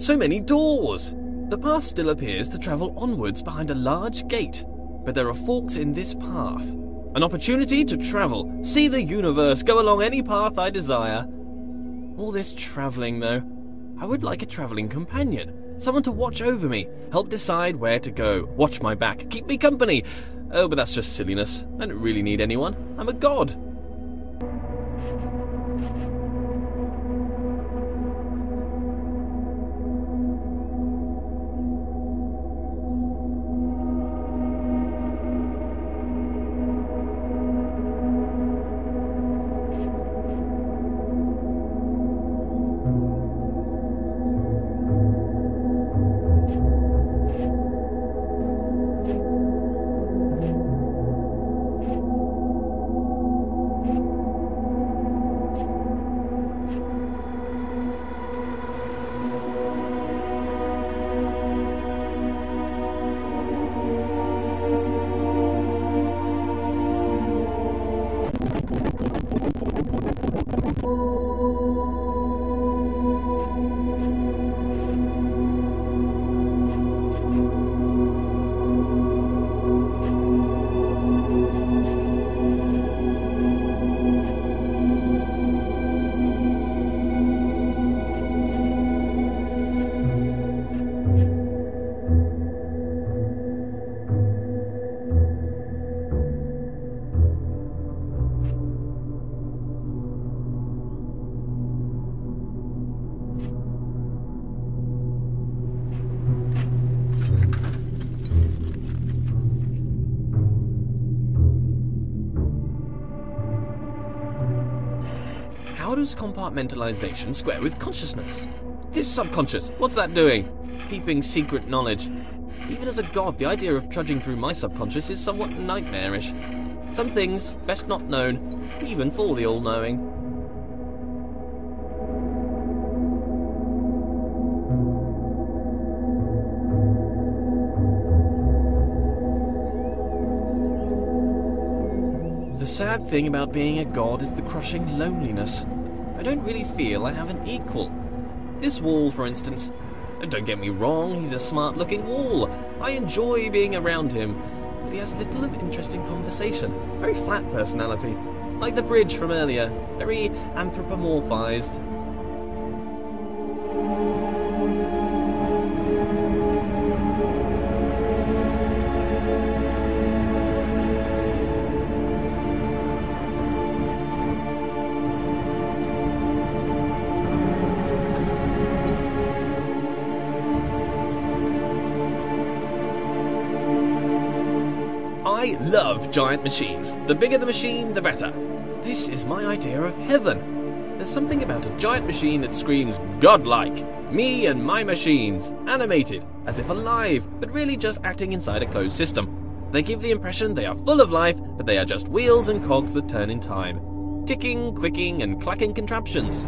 So many doors! The path still appears to travel onwards behind a large gate, but there are forks in this path. An opportunity to travel, see the universe, go along any path I desire. All this travelling, though. I would like a travelling companion. Someone to watch over me, help decide where to go, watch my back, keep me company. Oh, but that's just silliness. I don't really need anyone. I'm a god. How does compartmentalization square with consciousness? This subconscious, what's that doing? Keeping secret knowledge. Even as a god, the idea of trudging through my subconscious is somewhat nightmarish. Some things best not known, even for the all-knowing. The sad thing about being a god is the crushing loneliness. I don't really feel I have an equal. This wall, for instance. Don't get me wrong, he's a smart-looking wall. I enjoy being around him, but he has little of interesting conversation. Very flat personality. Like the bridge from earlier, very anthropomorphized. I love giant machines. The bigger the machine, the better. This is my idea of heaven. There's something about a giant machine that screams godlike. Me and my machines, animated, as if alive, but really just acting inside a closed system. They give the impression they are full of life, but they are just wheels and cogs that turn in time. Ticking, clicking, and clacking contraptions.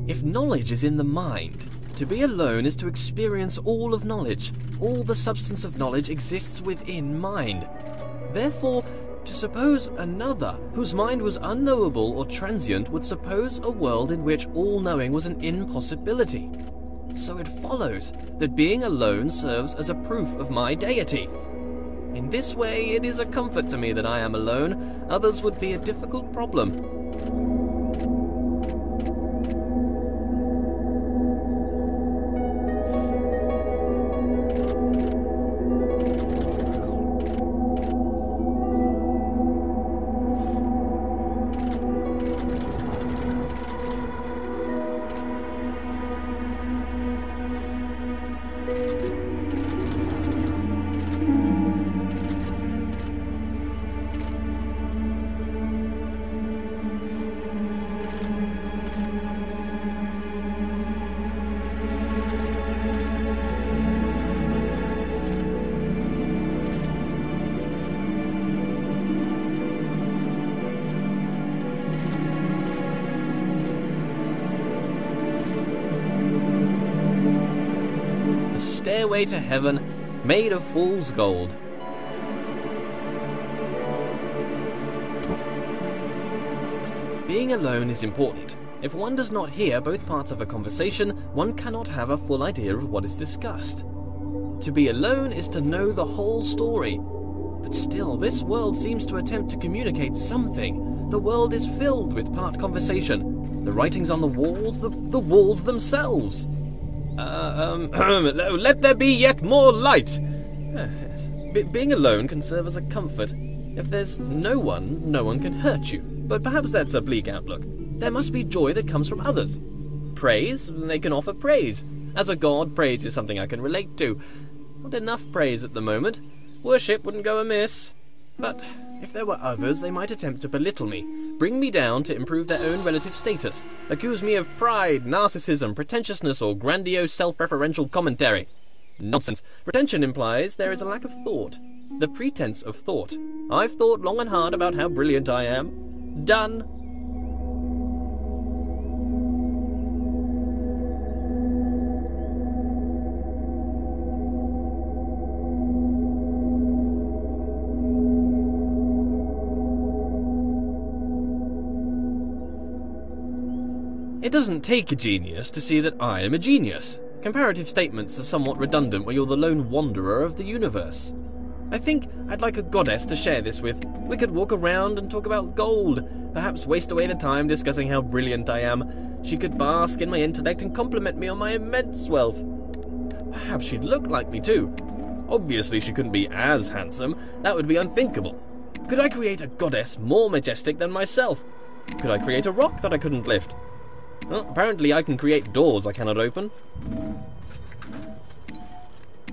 If knowledge is in the mind, to be alone is to experience all of knowledge. All the substance of knowledge exists within mind. Therefore, to suppose another, whose mind was unknowable or transient, would suppose a world in which all knowing was an impossibility. So it follows that being alone serves as a proof of my deity. In this way, it is a comfort to me that I am alone. Others would be a difficult problem. Stairway to heaven, made of fool's gold. Being alone is important. If one does not hear both parts of a conversation, one cannot have a full idea of what is discussed. To be alone is to know the whole story. But still, this world seems to attempt to communicate something. The world is filled with part conversation. The writings on the walls, the walls themselves. Let there be yet more light. Being alone can serve as a comfort. If there's no one can hurt you. But perhaps that's a bleak outlook. There must be joy that comes from others. Praise, they can offer praise. As a god, praise is something I can relate to. Not enough praise at the moment. Worship wouldn't go amiss. But if there were others, they might attempt to belittle me, bring me down to improve their own relative status, accuse me of pride, narcissism, pretentiousness, or grandiose self-referential commentary. Nonsense. Pretension implies there is a lack of thought. The pretense of thought. I've thought long and hard about how brilliant I am. Done. It doesn't take a genius to see that I am a genius. Comparative statements are somewhat redundant when you're the lone wanderer of the universe. I think I'd like a goddess to share this with. We could walk around and talk about gold, perhaps waste away the time discussing how brilliant I am. She could bask in my intellect and compliment me on my immense wealth. Perhaps she'd look like me too. Obviously she couldn't be as handsome, that would be unthinkable. Could I create a goddess more majestic than myself? Could I create a rock that I couldn't lift? Well, apparently I can create doors I cannot open.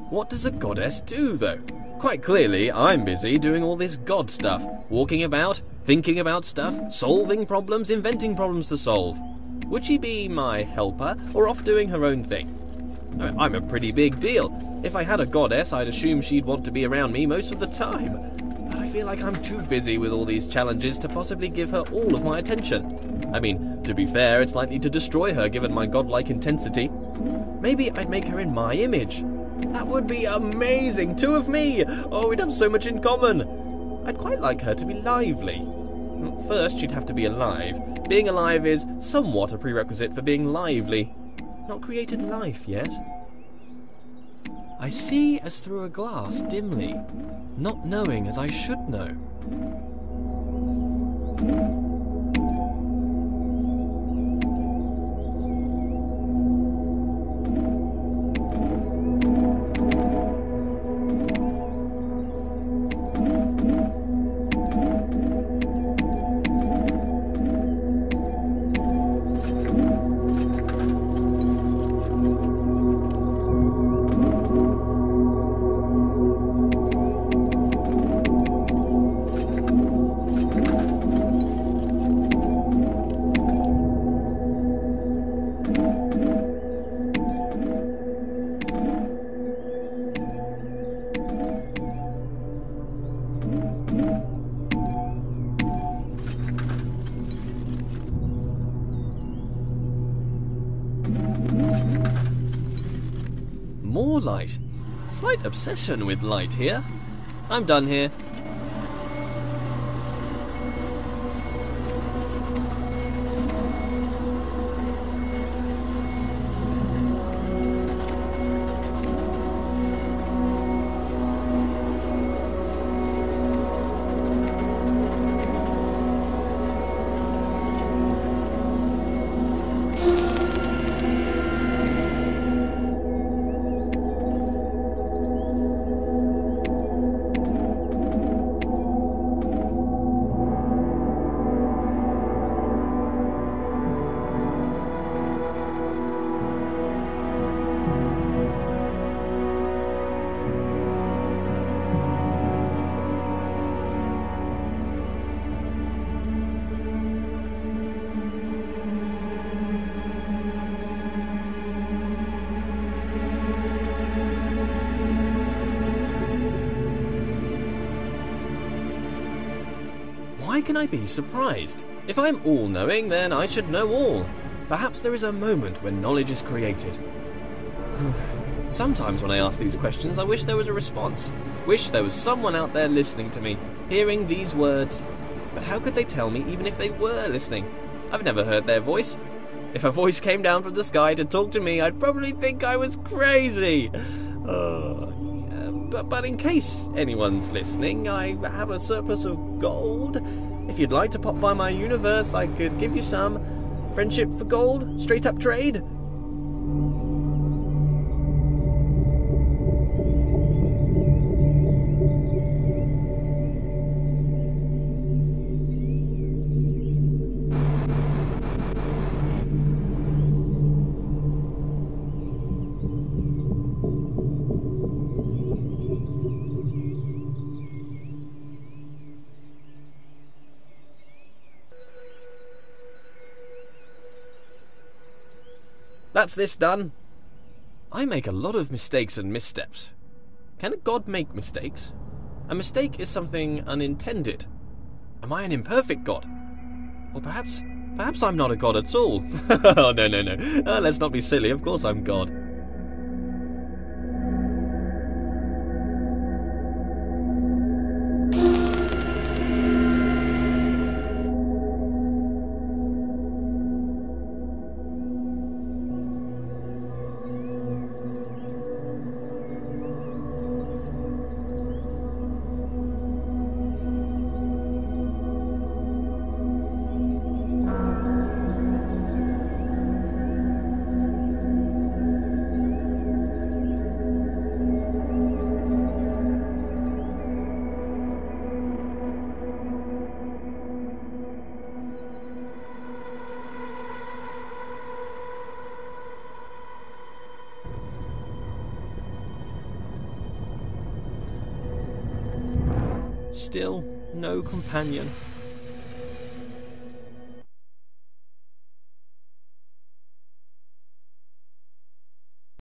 What does a goddess do, though? Quite clearly, I'm busy doing all this god stuff. Walking about, thinking about stuff, solving problems, inventing problems to solve. Would she be my helper, or off doing her own thing? I'm a pretty big deal. If I had a goddess, I'd assume she'd want to be around me most of the time. But I feel like I'm too busy with all these challenges to possibly give her all of my attention. I mean, to be fair, it's likely to destroy her given my godlike intensity. Maybe I'd make her in my image. That would be amazing! 2 of me! Oh, we'd have so much in common! I'd quite like her to be lively. First, she'd have to be alive. Being alive is somewhat a prerequisite for being lively. Not created life yet. I see as through a glass dimly, not knowing as I should know. more light. Slight obsession with light here. I'm done here. Why can I be surprised? If I'm all-knowing, then I should know all. Perhaps there is a moment when knowledge is created. Sometimes when I ask these questions, I wish there was a response. Wish there was someone out there listening to me, hearing these words. But how could they tell me even if they were listening? I've never heard their voice. If a voice came down from the sky to talk to me, I'd probably think I was crazy. But in case anyone's listening, I have a surplus of gold. If you'd like to pop by my universe, I could give you some. Friendship for gold? Straight up trade? That's this done. I make a lot of mistakes and missteps. Can a god make mistakes? A mistake is something unintended. Am I an imperfect god? Or perhaps I'm not a god at all. Oh, no. Let's not be silly. Of course I'm God. Still, no companion.